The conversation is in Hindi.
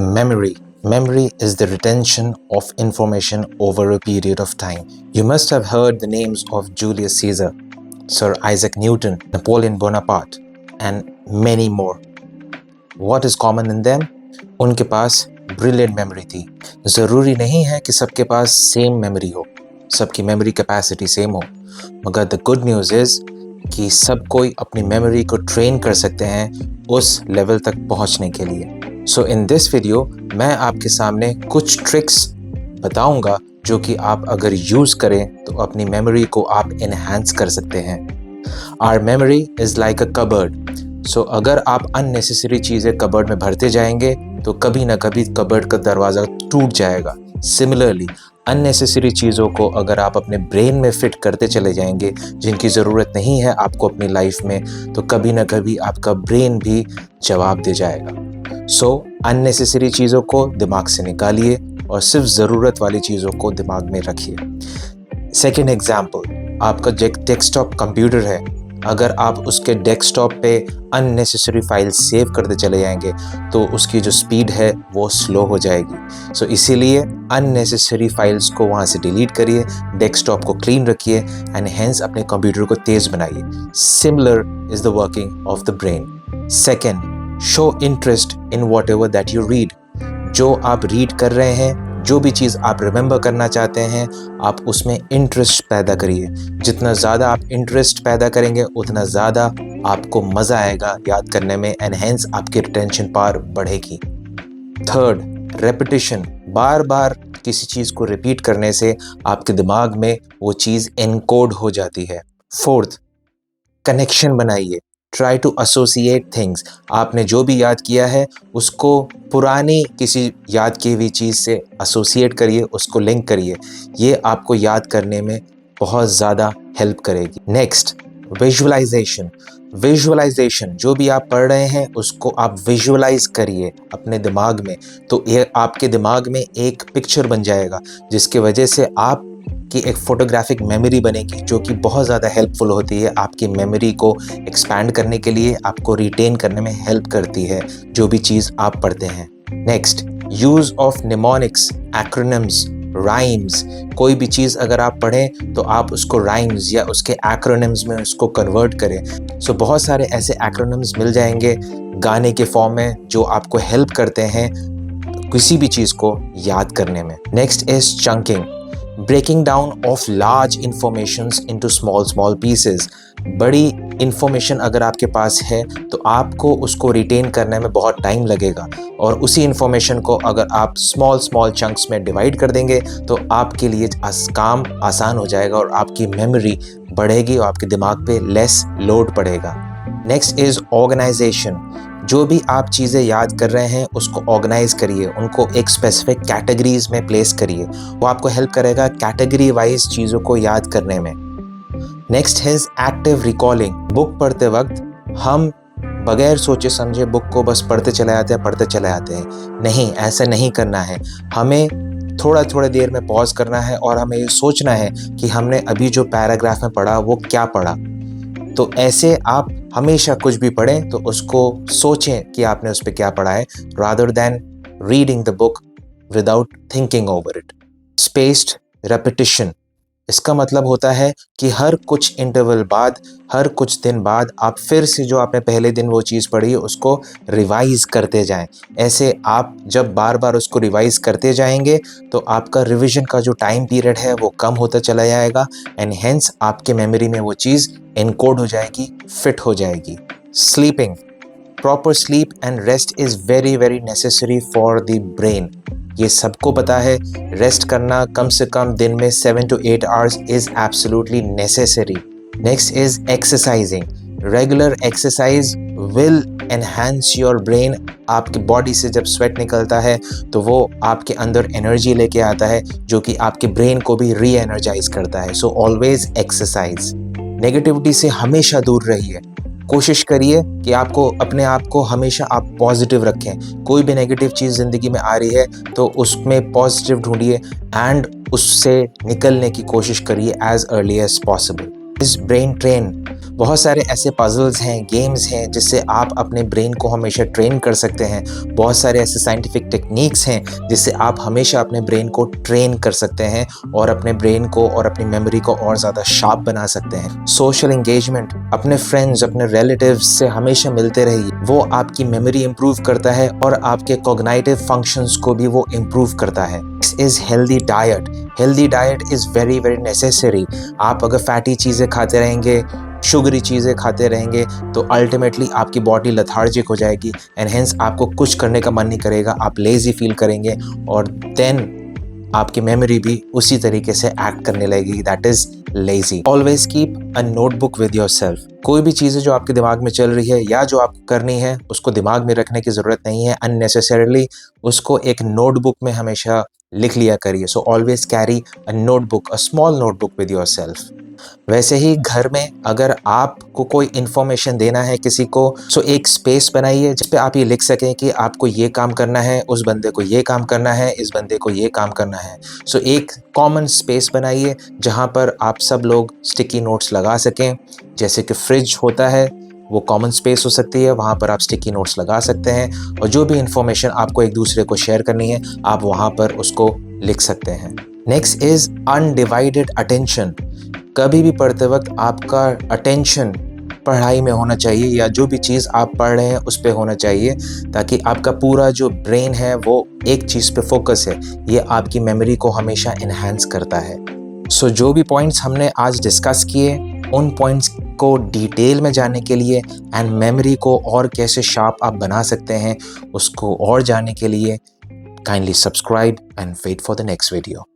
Memory. Memory is the retention of information over a period of time. You must have heard the names of Julius Caesar, Sir Isaac Newton, Napoleon Bonaparte, and many more. What is common in them? उनके पास brilliant memory थी. ज़रूरी नहीं है कि सबके पास same memory हो, सबकी memory capacity same हो, मगर the good news is कि सब कोई अपनी memory को train कर सकते हैं उस level तक पहुंचने के लिए. So in this video मैं आपके सामने कुछ tricks बताऊंगा जो कि आप अगर use करें तो अपनी memory को आप enhance कर सकते हैं. Our memory is like a cupboard. So अगर आप unnecessary चीज़ें cupboard में भरते जाएंगे तो कभी ना कभी cupboard का दरवाज़ा टूट जाएगा. Similarly, unnecessary चीज़ों को अगर आप अपने brain में fit करते चले जाएंगे जिनकी ज़रूरत नहीं है आपको अपनी life में, तो कभी ना कभी आपका brain भी जवाब दे जाएगा. So unnecessary चीज़ों को दिमाग से निकालिए और सिर्फ ज़रूरत वाली चीज़ों को दिमाग में रखिए. Second example, आपका डेस्कटॉप कंप्यूटर है. अगर आप उसके डेस्कटॉप पे unnecessary फाइल्स सेव करते चले जाएंगे तो उसकी जो स्पीड है वो स्लो हो जाएगी. सो इसीलिए unnecessary फाइल्स को वहाँ से डिलीट करिए, डेस्कटॉप को क्लीन रखिए एंड हेंस अपने कंप्यूटर को तेज़ बनाइए. Similar is the working of the brain. Second, show interest in what ever that you read. जो आप रीड कर रहे हैं, जो भी चीज़ आप रिमेंबर करना चाहते हैं, आप उसमें इंटरेस्ट पैदा करिए. जितना ज़्यादा आप इंटरेस्ट पैदा करेंगे उतना ज़्यादा आपको मज़ा आएगा याद करने में एंड हेंस आपकी रिटेंशन पावर बढ़ेगी. Third, repetition. बार बार किसी चीज़ को रिपीट करने से आपके दिमाग में वो चीज़ एनकोड हो जाती है. फोर्थ, कनेक्शन बनाइए. Try to associate things. आपने जो भी याद किया है उसको पुरानी किसी याद की हुई चीज़ से एसोसिएट करिए, उसको लिंक करिए. ये आपको याद करने में बहुत ज़्यादा हेल्प करेगी. Next, visualisation. विजुअलाइजेशन, जो भी आप पढ़ रहे हैं उसको आप विजुअलाइज करिए अपने दिमाग में, तो ये आपके दिमाग में एक पिक्चर बन जाएगा जिसके वजह से आप कि एक फोटोग्राफिक मेमोरी बनेगी जो कि बहुत ज़्यादा हेल्पफुल होती है आपकी मेमोरी को एक्सपैंड करने के लिए, आपको रिटेन करने में हेल्प करती है जो भी चीज़ आप पढ़ते हैं. Next, use of mnemonics, acronyms, rhymes. कोई भी चीज़ अगर आप पढ़ें तो आप उसको राइम्स या उसके एक्रोनिम्स में उसको कन्वर्ट करें. सो बहुत सारे ऐसे एक्रोनिम्स मिल जाएंगे गाने के फॉर्म में जो आपको हेल्प करते हैं किसी भी चीज़ को याद करने में. Next is chunking. Breaking down of large informations into small pieces. बड़ी इंफॉर्मेशन अगर आपके पास है तो आपको उसको रिटेन करने में बहुत टाइम लगेगा और उसी इंफॉर्मेशन को अगर आप स्मॉल चंक्स में डिवाइड कर देंगे तो आपके लिए काम आसान हो जाएगा और आपकी मेमोरी बढ़ेगी और आपके दिमाग पे लेस लोड पड़ेगा. Next is organisation. जो भी आप चीज़ें याद कर रहे हैं उसको ऑर्गेनाइज करिए, उनको एक स्पेसिफिक कैटेगरीज में प्लेस करिए. वो आपको हेल्प करेगा कैटेगरी वाइज चीज़ों को याद करने में. नेक्स्ट है एक्टिव रिकॉलिंग. बुक पढ़ते वक्त हम बगैर सोचे समझे बुक को बस पढ़ते चले आते हैं. नहीं, ऐसा नहीं करना है. हमें थोड़ा देर में पॉज करना है और हमें ये सोचना है कि हमने अभी जो पैराग्राफ में पढ़ा वो क्या पढ़ा. तो ऐसे आप हमेशा कुछ भी पढ़ें तो उसको सोचें कि आपने उस पर क्या पढ़ा है, rather than reading the book without thinking over it. Spaced repetition. इसका मतलब होता है कि हर कुछ इंटरवल बाद, हर कुछ दिन बाद आप फिर से जो आपने पहले दिन वो चीज़ पढ़ी है उसको रिवाइज करते जाएं. ऐसे आप जब बार बार उसको रिवाइज करते जाएंगे तो आपका रिवीजन का जो टाइम पीरियड है वो कम होता चला जाएगा एंड हेंस आपके मेमोरी में वो चीज़ एनकोड हो जाएगी, फिट हो जाएगी. Sleeping. Proper sleep and rest is very necessary for the brain. ये सबको पता है, रेस्ट करना कम से कम दिन में 7 to 8 hours is absolutely necessary. Next is exercising. Regular exercise will enhance your brain. आपकी बॉडी से जब स्वेट निकलता है तो वो आपके अंदर एनर्जी लेके आता है जो कि आपके ब्रेन को भी री एनर्जाइज करता है. So always exercise. नेगेटिविटी से हमेशा दूर रहिए. कोशिश करिए कि आपको अपने आप को हमेशा आप पॉजिटिव रखें. कोई भी नेगेटिव चीज़ ज़िंदगी में आ रही है तो उसमें पॉजिटिव ढूंढिए एंड उससे निकलने की कोशिश करिए एज अर्ली एज पॉसिबल. इस ब्रेन ट्रेन. बहुत सारे ऐसे पजल्स हैं, गेम्स हैं जिससे आप अपने ब्रेन को हमेशा ट्रेन कर सकते हैं। बहुत सारे ऐसे साइंटिफिक टेक्निक्स हैं जिससे आप हमेशा अपने ब्रेन को ट्रेन कर सकते हैं और अपने ब्रेन को और अपनी मेमोरी को और ज़्यादा शार्प बना सकते हैं। सोशल एंगेजमेंट, अपने फ्रेंड्स, अपने रिलेटिव्स से हमेशा मिलते रहिए, वो आपकी मेमोरी इंप्रूव करता है और आपके कॉग्निटिव फंक्शंस को भी वो इंप्रूव करता है। Is healthy diet. Healthy diet is very very necessary. आप अगर फैटी चीज़ें खाते रहेंगे, शुगरी चीज़ें खाते रहेंगे तो अल्टीमेटली आपकी बॉडी लथार्जिक हो जाएगी एंड हेंस आपको कुछ करने का मन नहीं करेगा, आप लेज़ी फील करेंगे और देन आपकी मेमोरी भी उसी तरीके से एक्ट करने लगेगी, that is lazy. Always keep a notebook with your self. कोई भी चीज़ें जो आपके दिमाग में चल रही है या जो आपको करनी है उसको दिमाग में रखने की ज़रूरत नहीं है अननेसेसरली, उसको एक नोटबुक में हमेशा लिख लिया करिए। So always carry a notebook, a small notebook with your self. वैसे ही घर में अगर आपको कोई इन्फॉर्मेशन देना है किसी को, सो एक स्पेस बनाइए जिस पे आप ये लिख सकें कि आपको ये काम करना है, उस बंदे को ये काम करना है, इस बंदे को ये काम करना है। सो एक कॉमन स्पेस बनाइए जहाँ पर आप सब लोग स्टिकी नोट्स लगा सकें। जैसे कि फ्रिज होता है, वो कॉमन स्पेस हो सकती है, वहाँ पर आप स्टिकी नोट्स लगा सकते हैं और जो भी इंफॉर्मेशन आपको एक दूसरे को शेयर करनी है आप वहाँ पर उसको लिख सकते हैं। Next is undivided attention. कभी भी पढ़ते वक्त आपका अटेंशन पढ़ाई में होना चाहिए या जो भी चीज़ आप पढ़ रहे हैं उस पे होना चाहिए, ताकि आपका पूरा जो ब्रेन है वो एक चीज़ पे फोकस है। ये आपकी मेमोरी को हमेशा इन्हांस करता है। सो जो भी पॉइंट्स हमने आज डिस्कस किए, उन पॉइंट्स को डिटेल में जानने के लिए एंड मेमोरी को और कैसे शार्प आप बना सकते हैं उसको और जानने के लिए kindly subscribe and wait for the next video.